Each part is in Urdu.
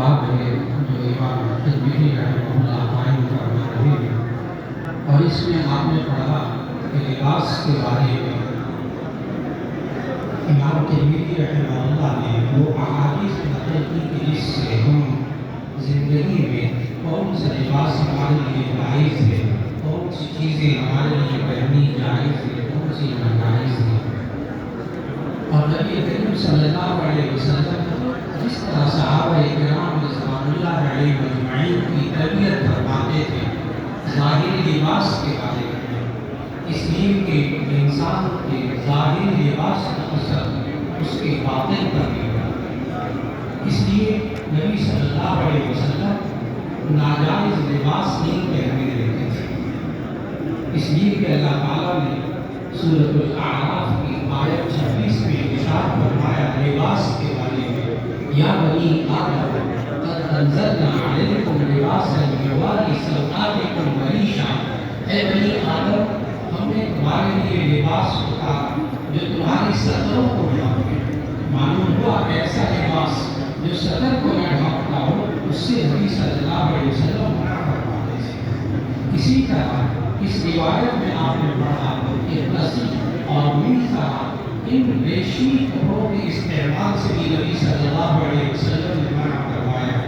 باب ہے جو امام ترمذی رحمہ اللہ قائم فرما رہے ہیں، اور اس میں آپ نے پڑھا کہ لباس کے بارے میں امام ترمذی رحمہ اللہ نے وہ احادیث نقل کی کہ جس سے ہم زندگی میں کون سا لباس ہمارے لیے جائز ہے، کون سی چیزیں ہمارے لیے پہننی جائز ہے، کون سی ناجائز ہے۔ اور نبی کریم صلی اللہ علیہ وسلم جس طرح صحابہ کرام رضوان اللہ علیہ مجمعین کی تربیت فرماتے تھے ظاہری لباس کے بارے میں، اس لیے کہ انسان کے ظاہری لباس کا اثر اس کے باطن پر بھی ہوتا ہے۔ اس لیے نبی صلی اللہ علیہ وسلم ناجائز لباس نہیں پہننے دیتے تھے، اس لیے کہ اللہ تعالیٰ نے سورۃ الاعراف کی آیت 26 میں ارشاد فرمایا لباس کے بارے میں، یا بنی آدم قد انزلنا علیکم لباسا یواری سوآتکم وریشا، اے بنی آدم ہم نے تمہارے لیے لباس اتارا جو تمہاری سطروں کو ڈھانپے۔ معلوم ہوا ایسا لباس جو سطر کو نہ ڈھانپتا ہو اس سے نبی صلی اللہ علیہ وسلم منع فرماتے تھے۔ اسی طرح اس روایت میں آپ نے پڑھا کہ رسی اور میخا ان ریشمی کپڑوں کے استعمال سے بھی نبی صلی اللہ علیہ وسلم نے منع کروایا۔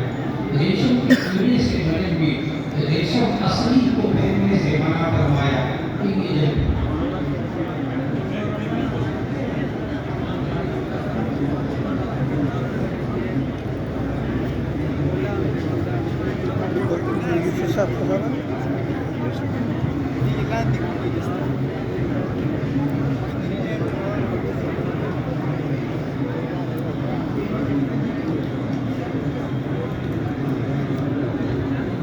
ریشم کے کیڑے سے بنے ہوئے ریشم اصلی کو پہننے سے منع کروایا۔